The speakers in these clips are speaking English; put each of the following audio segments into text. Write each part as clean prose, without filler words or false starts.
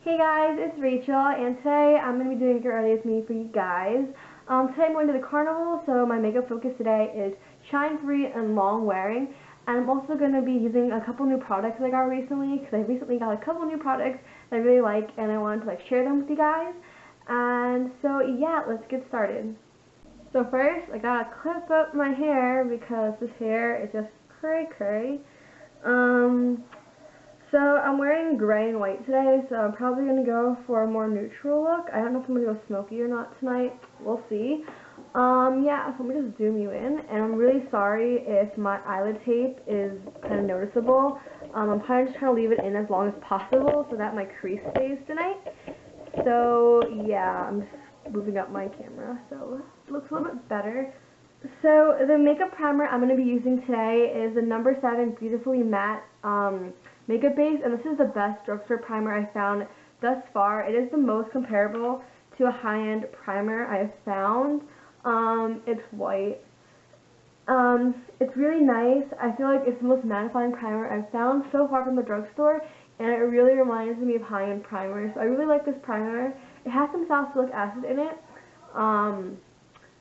Hey guys, it's Rachel, and today I'm going to be doing Get Ready With Me for you guys. Today I'm going to the carnival, so my makeup focus today is shine free and long wearing. And I'm also going to be using a couple new products I got recently, because I recently got a couple new products that I really like, and I wanted to share them with you guys. And so yeah, let's get started. So first, I gotta clip up my hair because this hair is just cray. So I'm wearing gray and white today, so I'm probably going to go for a more neutral look. I don't know if I'm going to go smoky or not tonight. We'll see. Yeah, so I'm going to just zoom you in, and I'm really sorry if my eyelid tape is kind of noticeable. I'm kind of just trying to leave it in as long as possible so that my crease stays tonight. So yeah, I'm just moving up my camera so it looks a little bit better. So the makeup primer I'm going to be using today is the No. 7 Beautifully Matte makeup base, and this is the best drugstore primer I found thus far. It is the most comparable to a high-end primer I have found. It's white. It's really nice. I feel like it's the most mattifying primer I've found so far from the drugstore, and it really reminds me of high-end primers. So I really like this primer. It has some salicylic acid in it.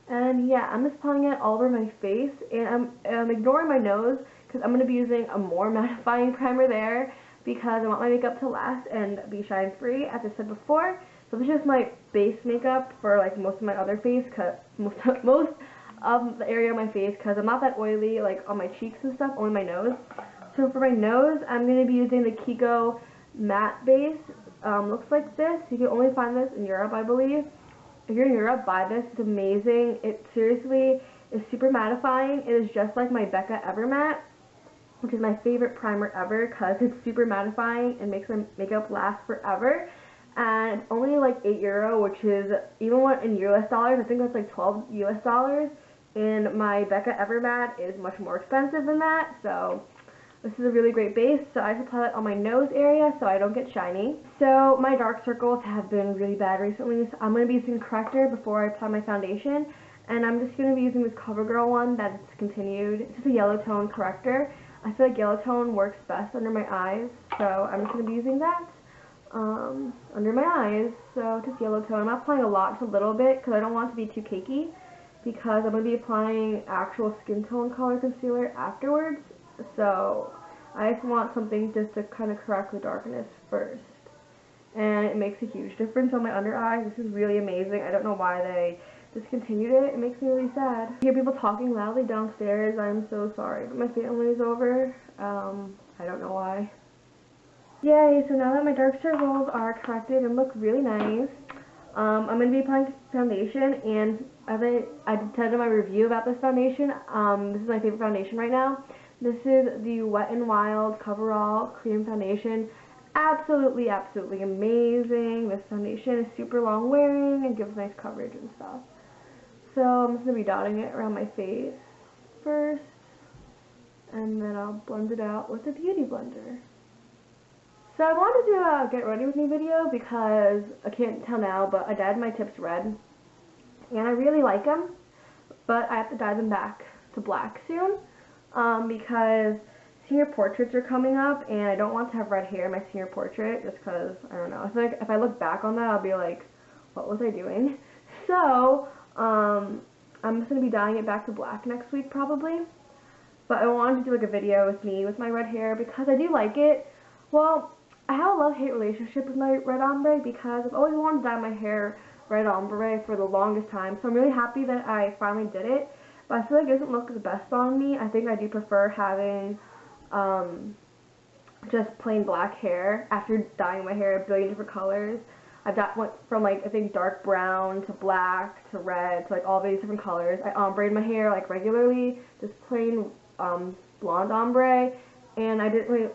And yeah, I'm just applying it all over my face, and I'm ignoring my nose because I'm going to be using a more mattifying primer there because I want my makeup to last and be shine free, as I said before. So this is my base makeup for most of my other face, most of the area of my face, because I'm not that oily on my cheeks and stuff, only my nose. So for my nose, I'm going to be using the Kiko matte base. Looks like this. You can only find this in Europe, I believe. If you're in Europe, buy this. It's amazing. It seriously is super mattifying. It is just like my Becca Evermatte, which is my favorite primer ever because it's super mattifying and makes my makeup last forever. And it's only €8, which is, even in US dollars, I think that's $12 US. And my Becca Evermatte is much more expensive than that. So this is a really great base, so I just apply that on my nose area so I don't get shiny. So my dark circles have been really bad recently, so I'm going to be using Corrector before I apply my foundation. And I'm just going to be using this Covergirl one that's discontinued. It's just a yellow tone corrector. I feel like yellow tone works best under my eyes, so I'm just going to be using that under my eyes. So just yellow tone. I'm not applying a lot, just a little bit, because I don't want it to be too cakey, because I'm going to be applying actual skin tone color concealer afterwards. So I just want something just to kind of correct the darkness first. And it makes a huge difference on my under eyes. This is really amazing. I don't know why they discontinued it. It makes me really sad. I hear people talking loudly downstairs. I'm so sorry, but my family is over. I don't know why. Yay, so now that my dark circles are corrected and look really nice, I'm going to be applying foundation, and as I said in my review about this foundation, this is my favorite foundation right now. This is the Wet n Wild Coverall Cream Foundation. Absolutely amazing. This foundation is super long wearing and gives nice coverage and stuff. So I'm just going to be dotting it around my face first, and then I'll blend it out with a beauty blender. So I wanted to do a Get Ready With Me video because, I can't tell now, but I dyed my tips red, and I really like them, but I have to dye them back to black soon. Because senior portraits are coming up, and I don't want to have red hair in my senior portrait, just because, I don't know, I feel like if I look back on that, I'll be like, what was I doing? So, I'm just going to be dyeing it back to black next week, probably. But I wanted to do a video with me with my red hair, because I do like it. Well, I have a love-hate relationship with my red ombre, because I've always wanted to dye my hair red ombre for the longest time, so I'm really happy that I finally did it. But I feel like it doesn't look the best on me. I think I do prefer having just plain black hair after dyeing my hair a billion different colors. I've went from I think dark brown to black to red to all these different colors. I ombre my hair regularly, just plain blonde ombre, and I didn't really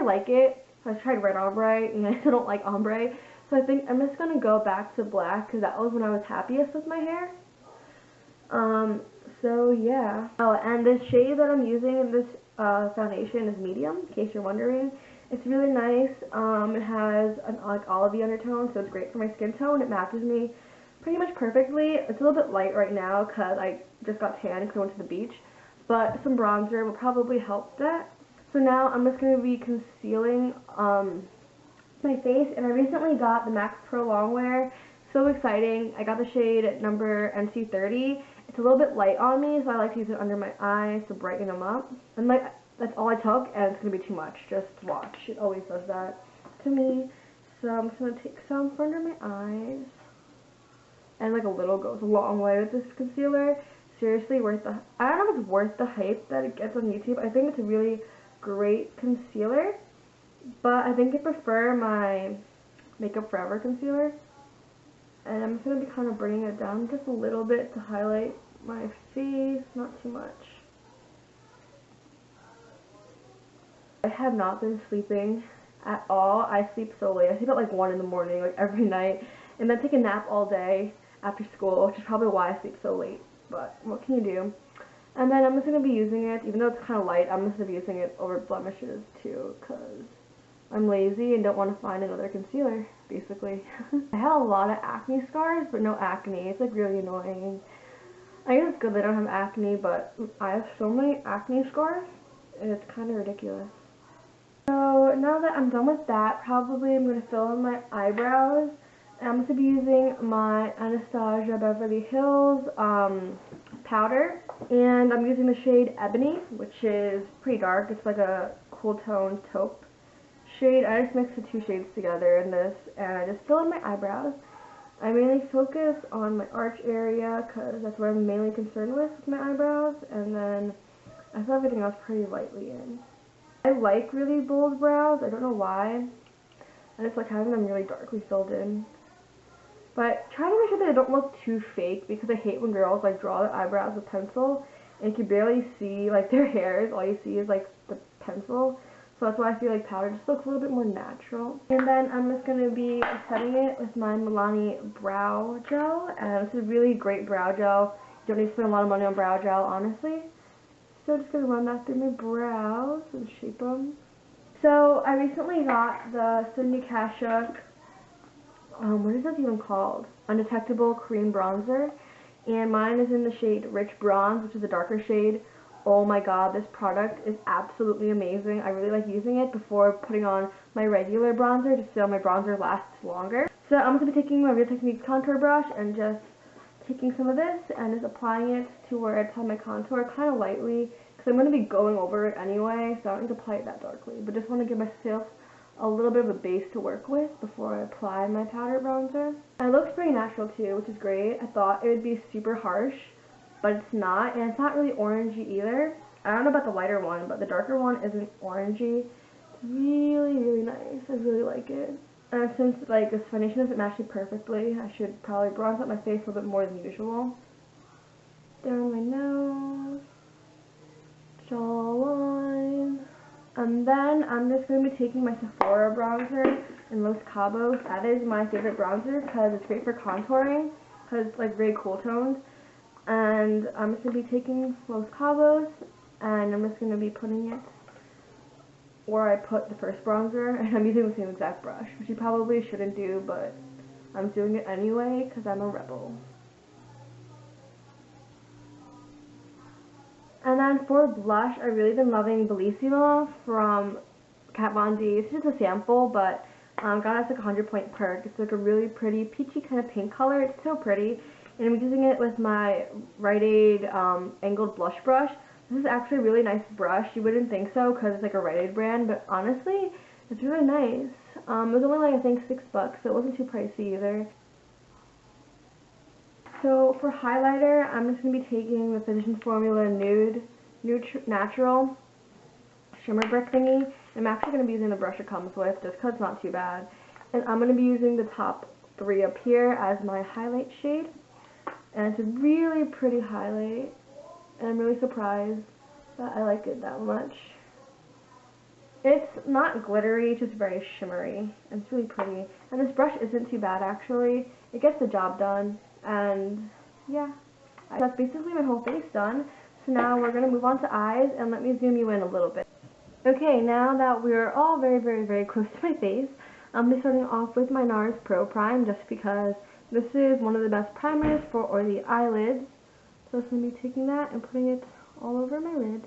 like it. So I tried red ombre, and I still don't like ombre. So I think I'm just gonna go back to black because that was when I was happiest with my hair. So yeah. Oh, and the shade that I'm using in this foundation is medium, in case you're wondering. It's really nice. It has an olivey undertone, so it's great for my skin tone. It matches me pretty much perfectly. It's a little bit light right now because I just got tan because I went to the beach, but some bronzer will probably help that. So now I'm just going to be concealing my face, and I recently got the MAC Prolong wear. So exciting. I got the shade number NC30. It's a little bit light on me, so I like to use it under my eyes to brighten them up. And like, that's all I took, and it's going to be too much. Just watch. It always does that to me. So I'm just going to take some for under my eyes. And like a little goes a long way with this concealer. Seriously, worth the, I don't know if it's worth the hype that it gets on YouTube. I think it's a really great concealer, but I think I prefer my Makeup Forever concealer. And I'm just going to be kind of bringing it down just a little bit to highlight my face, not too much. I have not been sleeping at all. I sleep so late. I sleep at like 1 in the morning, like every night, and then take a nap all day after school, which is probably why I sleep so late. But what can you do? And then I'm just going to be using it, even though it's kind of light, I'm just going to be using it over blemishes too, because I'm lazy and don't want to find another concealer, basically. I have a lot of acne scars, but no acne. It's like really annoying. I guess it's good that I don't have acne, but I have so many acne scars, and it's kind of ridiculous. So now that I'm done with that, probably I'm going to fill in my eyebrows. And I'm going to be using my Anastasia Beverly Hills powder. And I'm using the shade Ebony, which is pretty dark. It's like a cool tone taupe shade. I just mixed the two shades together in this, and I just fill in my eyebrows. I mainly focus on my arch area because that's what I'm mainly concerned with my eyebrows, and then I fill everything else pretty lightly in. I like really bold brows. I don't know why. I just like having them really darkly filled in. But try to make sure that they don't look too fake, because I hate when girls like draw their eyebrows with pencil and you can barely see like their hairs. All you see is like the pencil. So that's why I feel like powder just looks a little bit more natural. And then I'm just going to be setting it with my Milani brow gel. And this is a really great brow gel. You don't need to spend a lot of money on brow gel, honestly. So I'm just going to run that through my brows and shape them. So I recently got the Sonia Kashuk, what is this even called? Undetectable cream bronzer. And mine is in the shade Rich Bronze, which is a darker shade. Oh my god, this product is absolutely amazing. I really like using it before putting on my regular bronzer, just so my bronzer lasts longer. So I'm going to be taking my Real Techniques contour brush and just taking some of this and just applying it to where I apply my contour kind of lightly, because I'm going to be going over it anyway, so I don't need to apply it that darkly, but just want to give myself a little bit of a base to work with before I apply my powder bronzer. And it looks pretty natural too, which is great. I thought it would be super harsh, but it's not, and it's not really orangey either. I don't know about the lighter one, but the darker one isn't orangey. It's really, really nice. I really like it. And since like this foundation doesn't match me perfectly, I should probably bronze up my face a little bit more than usual. Down my nose, jawline, and then I'm just going to be taking my Sephora bronzer in Los Cabos. That is my favorite bronzer because it's great for contouring, because it's like very cool toned. And I'm just going to be taking Los Cabos, and I'm just going to be putting it where I put the first bronzer, and I'm using the same exact brush, which you probably shouldn't do, but I'm doing it anyway because I'm a rebel. And then for blush, I've really been loving Bellissima from Kat Von D. It's just a sample, but got it as like a 100-point perk. It's like a really pretty peachy kind of pink color. It's so pretty. And I'm using it with my Rite Aid angled blush brush. This is actually a really nice brush. You wouldn't think so because it's like a Rite Aid brand, but honestly, it's really nice. It was only like I think $6, so it wasn't too pricey either. So for highlighter, I'm just going to be taking the Physicians Formula Nude Natural Shimmer Brick thingy. I'm actually going to be using the brush it comes with just because it's not too bad. And I'm going to be using the top 3 up here as my highlight shade. And it's a really pretty highlight. And I'm really surprised that I like it that much. It's not glittery, it's just very shimmery. And it's really pretty. And this brush isn't too bad actually. It gets the job done. And yeah, that's basically my whole face done. So now we're going to move on to eyes, and let me zoom you in a little bit. Okay, now that we're all very, very, very close to my face, I'm going to be starting off with my NARS Pro Prime, just because this is one of the best primers for oily eyelids. So I'm going to be taking that and putting it all over my lids.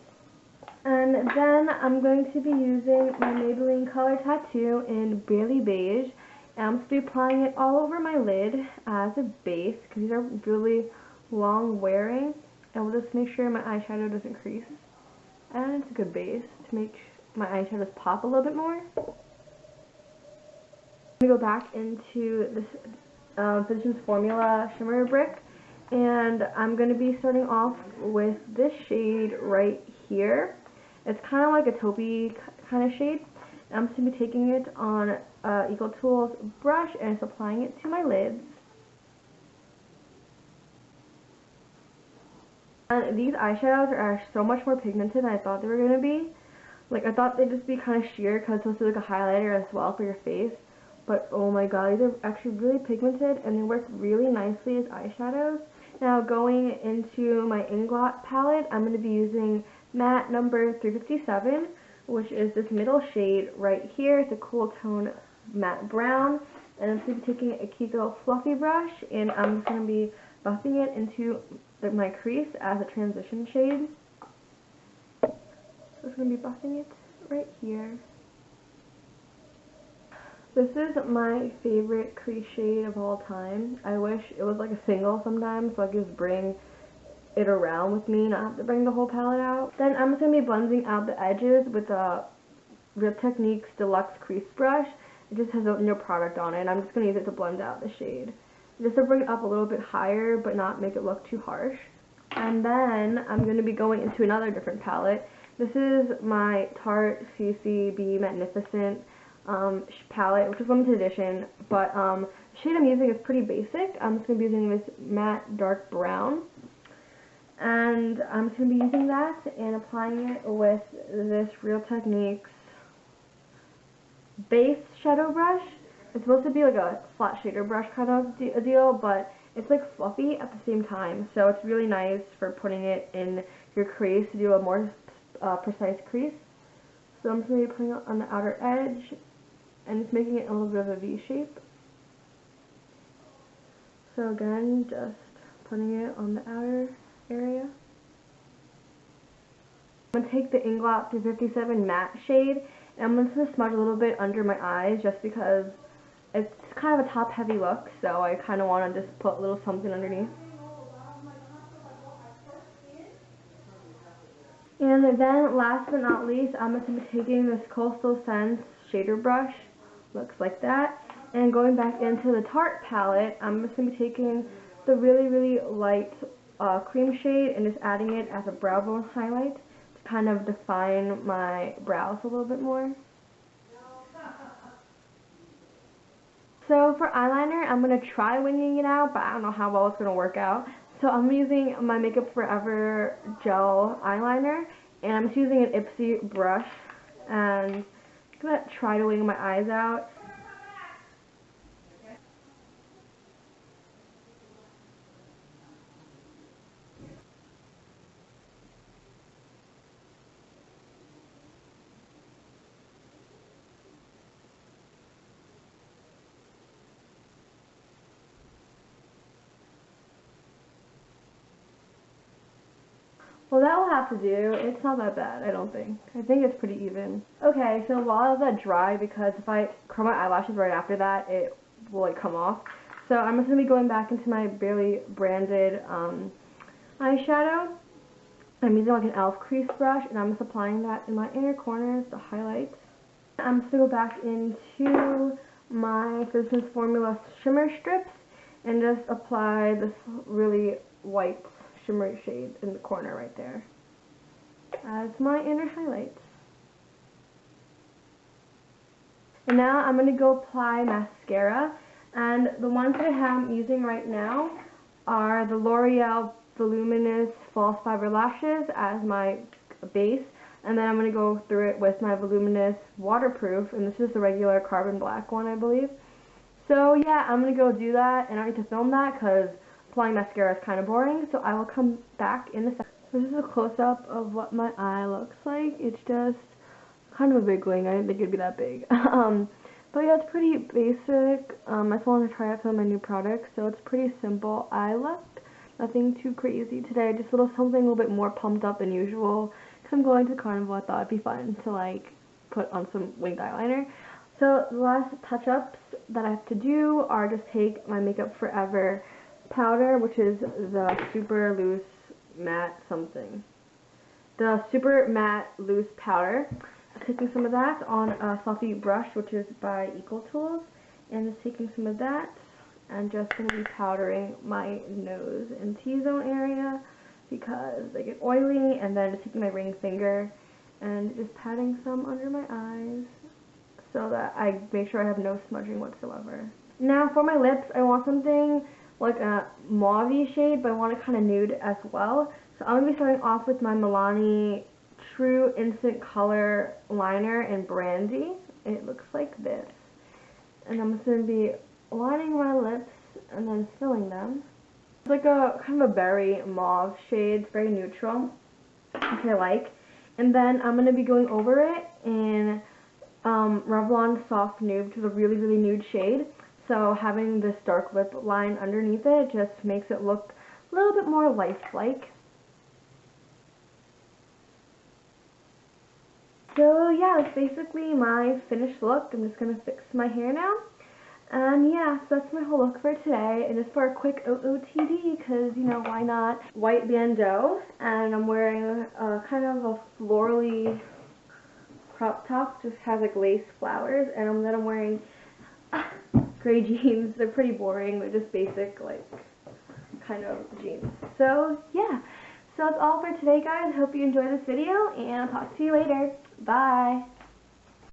And then I'm going to be using my Maybelline Color Tattoo in Barely Beige. And I'm going to be applying it all over my lid as a base because these are really long wearing. And we'll just make sure my eyeshadow doesn't crease. And it's a good base to make my eyeshadows pop a little bit more. I'm going to go back into this Physicians Formula Shimmer Brick. And I'm going to be starting off with this shade right here. It's kind of like a taupey kind of shade. I'm just going to be taking it on Eco Tools brush and just applying it to my lids. And these eyeshadows are so much more pigmented than I thought they were going to be. Like, I thought they'd just be kind of sheer because it's supposed to be like a highlighter as well for your face. But oh my god, these are actually really pigmented and they work really nicely as eyeshadows. Now going into my INGLOT palette, I'm going to be using matte number 357, which is this middle shade right here. It's a cool tone matte brown. And I'm going to be taking a cute little fluffy brush and I'm just going to be buffing it into my crease as a transition shade. So I'm going to be buffing it right here. This is my favorite crease shade of all time. I wish it was like a single sometimes so I could just bring it around with me, not have to bring the whole palette out. Then I'm just going to be blending out the edges with a Real Techniques Deluxe Crease Brush. It just has no product on it and I'm just going to use it to blend out the shade. Just to bring it up a little bit higher but not make it look too harsh. And then I'm going to be going into another different palette. This is my Tarte CC BeMattenificent palette, which is limited edition, but the shade I'm using is pretty basic. I'm just going to be using this matte dark brown, and I'm just going to be using that and applying it with this Real Techniques base shadow brush. It's supposed to be like a flat shader brush kind of deal, but it's like fluffy at the same time, so it's really nice for putting it in your crease to do a more precise crease. So I'm just going to be putting it on the outer edge and just making it a little bit of a V shape. So again, just putting it on the outer area. I'm going to take the INGLOT 357 matte shade and I'm just going to smudge a little bit under my eyes just because it's kind of a top heavy look, so I kind of want to just put a little something underneath. And then last but not least, I'm going to be taking this Coastal Scents shader brush. Looks like that. And going back into the Tarte palette, I'm just going to be taking the really light cream shade and just adding it as a brow bone highlight to kind of define my brows a little bit more. So for eyeliner, I'm going to try winging it out, but I don't know how well it's going to work out. So I'm using my Makeup Forever gel eyeliner, and I'm just using an Ipsy brush, and I'm going to try to wing my eyes out. Well, that will have to do. It's not that bad, I don't think. I think it's pretty even. Okay, so while I let that dry, because if I curl my eyelashes right after that, it will like come off. So I'm just going to be going back into my Barely branded eyeshadow. I'm using like an e.l.f. crease brush, and I'm just applying that in my inner corners to highlight. I'm just going to go back into my Physicians Formula shimmer strips and just apply this really white shimmery shade in the corner right there as my inner highlights. And now I'm going to go apply mascara, and the ones that I'm using right now are the L'Oreal Voluminous False Fiber Lashes as my base, and then I'm going to go through it with my Voluminous Waterproof, and this is the regular Carbonblack one, I believe. So yeah, I'm going to go do that, and I need to film that because applying mascara is kind of boring, so I will come back in a second. So this is a close-up of what my eye looks like. It's just kind of a big wing. I didn't think it'd be that big. But yeah, it's pretty basic. I just wanted to try out some of my new products, so it's pretty simple eye look. Nothing too crazy today, just something a little bit more pumped up than usual, because I'm going to Carnival. I thought it'd be fun to like put on some winged eyeliner. So the last touch-ups that I have to do are just take my Makeup Forever powder, which is the super loose matte something. The super matte loose powder. I'm taking some of that on a fluffy brush, which is by Equal Tools, and just taking some of that and just going to be powdering my nose and T-zone area because they get oily, and then just taking my ring finger and just patting some under my eyes so that I make sure I have no smudging whatsoever. Now for my lips, I want something like a mauve shade, but I want it kind of nude as well. So I'm going to be starting off with my Milani True Instant Color Liner in Brandy. It looks like this. And I'm just going to be lining my lips and then filling them. It's like a kind of a berry mauve shade. It's very neutral, which I like. And then I'm going to be going over it in Revlon Soft Nude, which is a really, really nude shade. So having this dark lip line underneath it just makes it look a little bit more lifelike. So yeah, that's basically my finished look. I'm just going to fix my hair now. And yeah, so that's my whole look for today. And just for a quick OOTD, because, you know, why not? White bandeau, and I'm wearing kind of a florally crop top, just has like lace flowers, and then I'm wearing gray jeans. They're pretty boring, they're just basic, like, kind of jeans. So yeah, so that's all for today, guys. Hope you enjoyed this video, and I'll talk to you later. Bye!